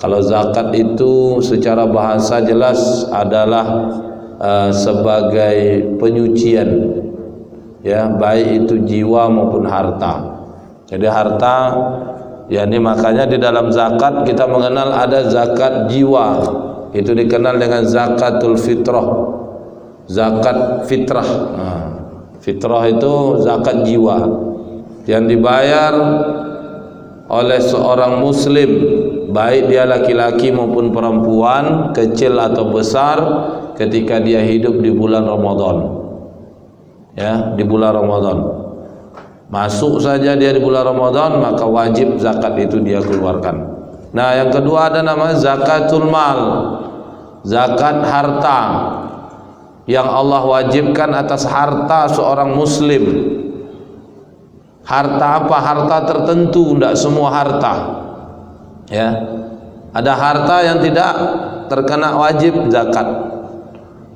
Kalau zakat itu secara bahasa jelas adalah sebagai penyucian, ya, baik itu jiwa maupun harta. Jadi harta, ya, ini makanya di dalam zakat kita mengenal ada zakat jiwa, itu dikenal dengan zakatul fitrah, zakat fitrah. Fitrah itu zakat jiwa yang dibayar oleh seorang muslim, baik dia laki-laki maupun perempuan, kecil atau besar, ketika dia hidup di bulan Ramadan. Ya, di bulan Ramadan. Masuk saja dia di bulan Ramadan, maka wajib zakat itu dia keluarkan. Nah, yang kedua ada namanya zakatul mal, zakat harta, yang Allah wajibkan atas harta seorang muslim. Harta apa? Harta tertentu, tidak semua harta. Ya, ada harta yang tidak terkena wajib zakat,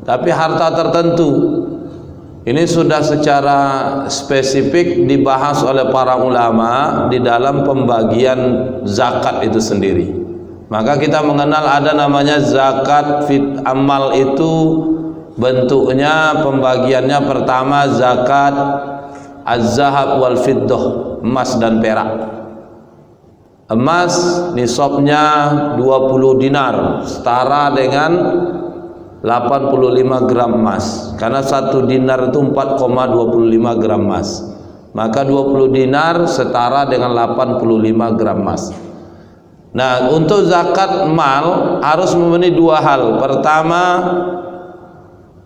tapi harta tertentu ini sudah secara spesifik dibahas oleh para ulama di dalam pembagian zakat itu sendiri. Maka kita mengenal ada namanya zakat fit amal. Itu bentuknya pembagiannya pertama zakat az-zahab wal fiddah, emas dan perak. Emas nisabnya 20 dinar, setara dengan 85 gram emas, karena 1 dinar itu 4,25 gram emas, maka 20 dinar setara dengan 85 gram emas. Nah, untuk zakat mal harus memenuhi dua hal. Pertama,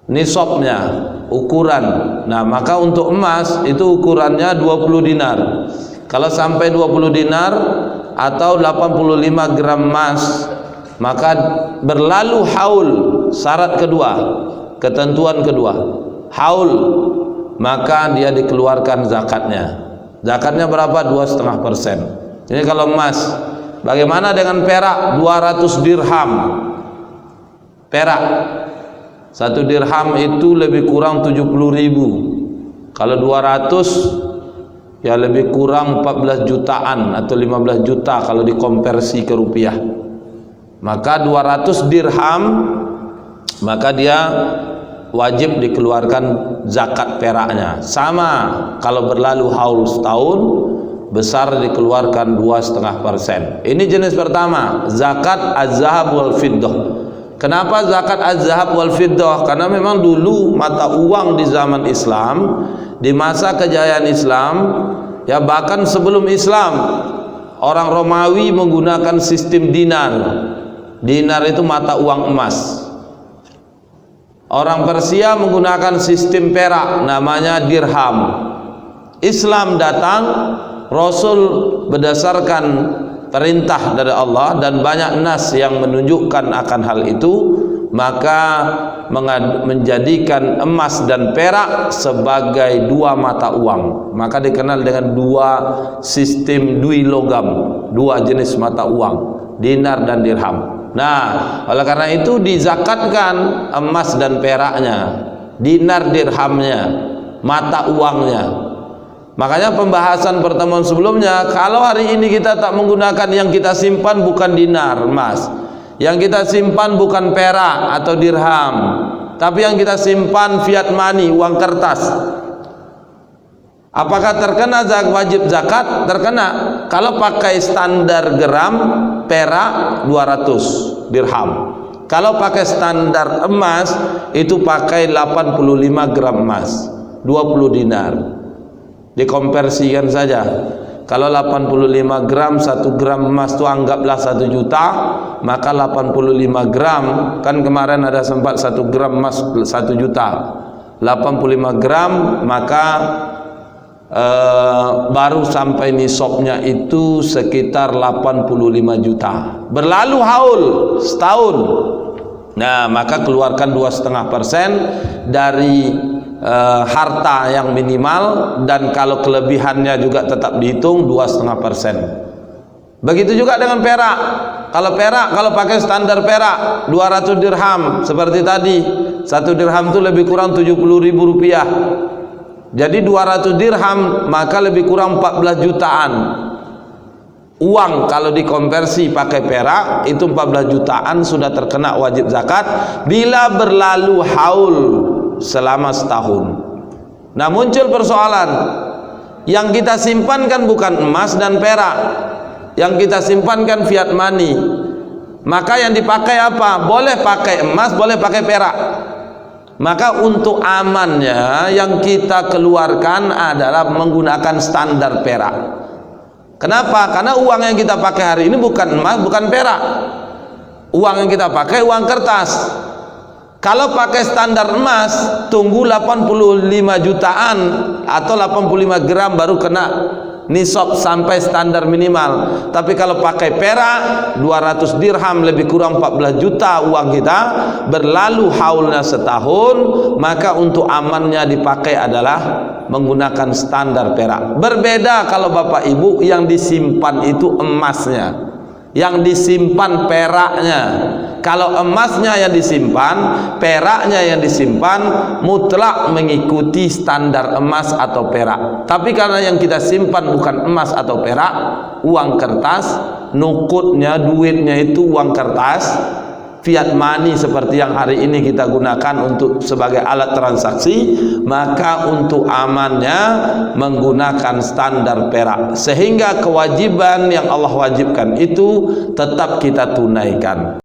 nisabnya, ukuran. Nah, maka untuk emas itu ukurannya 20 dinar. Kalau sampai 20 dinar atau 85 gram emas, maka berlalu haul, syarat kedua, ketentuan kedua, haul, maka dia dikeluarkan zakatnya. Zakatnya berapa? 2,5%. Jadi kalau emas, bagaimana dengan perak? 200 dirham perak. 1 dirham itu lebih kurang 70.000. Kalau 200 ya lebih kurang 14 jutaan atau 15 juta kalau dikonversi ke rupiah. Maka 200 dirham, maka dia wajib dikeluarkan zakat peraknya. Sama kalau berlalu haul setahun, besar dikeluarkan 2,5%. Ini jenis pertama, zakat az-zahab wal fiddah. Kenapa zakat az-zahab wal fiddah? Karena memang dulu mata uang di zaman Islam, di masa kejayaan Islam, ya bahkan sebelum Islam, orang Romawi menggunakan sistem dinar. Dinar itu mata uang emas. Orang Persia menggunakan sistem perak, namanya dirham. Islam datang, Rasul berdasarkan perintah dari Allah dan banyak nas yang menunjukkan akan hal itu, maka menjadikan emas dan perak sebagai dua mata uang. Maka dikenal dengan dua sistem dui logam, dua jenis mata uang, dinar dan dirham. Nah, oleh karena itu dizakatkan emas dan peraknya, dinar dirhamnya, mata uangnya. Makanya pembahasan pertemuan sebelumnya, kalau hari ini kita tak menggunakan, yang kita simpan bukan dinar emas, yang kita simpan bukan perak atau dirham, tapi yang kita simpan fiat money, uang kertas. Apakah terkena wajib zakat? Terkena. Kalau pakai standar gram perak 200 dirham. Kalau pakai standar emas itu pakai 85 gram emas, 20 dinar. Dikonversikan saja. Kalau 85 gram, 1 gram emas itu anggaplah 1 juta, maka 85 gram, kan kemarin ada sempat 1 gram emas 1 juta. 85 gram, maka baru sampai nisabnya itu sekitar 85 juta. Berlalu haul setahun. Nah, maka keluarkan 2,5% dari harta yang minimal, dan kalau kelebihannya juga tetap dihitung 2,5%. Begitu juga dengan perak. Kalau perak, kalau pakai standar perak 200 dirham seperti tadi, 1 dirham itu lebih kurang 70.000 rupiah. Jadi 200 dirham maka lebih kurang 14 jutaan. Uang kalau dikonversi pakai perak itu 14 jutaan sudah terkena wajib zakat bila berlalu haul selama setahun. Nah, muncul persoalan, yang kita simpan kan bukan emas dan perak, yang kita simpan kan fiat money. Maka yang dipakai apa? Boleh pakai emas, boleh pakai perak. Maka untuk amannya yang kita keluarkan adalah menggunakan standar perak. Kenapa? Karena uang yang kita pakai hari ini bukan emas, bukan perak. Uang yang kita pakai uang kertas. Kalau pakai standar emas, tunggu 85 jutaan atau 85 gram baru kena nisab sampai standar minimal. Tapi kalau pakai perak 200 dirham lebih kurang 14 juta uang kita, berlalu haulnya setahun, maka untuk amannya dipakai adalah menggunakan standar perak. Berbeda kalau Bapak Ibu yang disimpan itu emasnya, yang disimpan peraknya. Kalau emasnya yang disimpan, peraknya yang disimpan, mutlak mengikuti standar emas atau perak. Tapi karena yang kita simpan bukan emas atau perak, uang kertas, nukutnya, duitnya itu uang kertas, fiat money seperti yang hari ini kita gunakan untuk sebagai alat transaksi, maka untuk amannya menggunakan standar perak, sehingga kewajiban yang Allah wajibkan itu tetap kita tunaikan.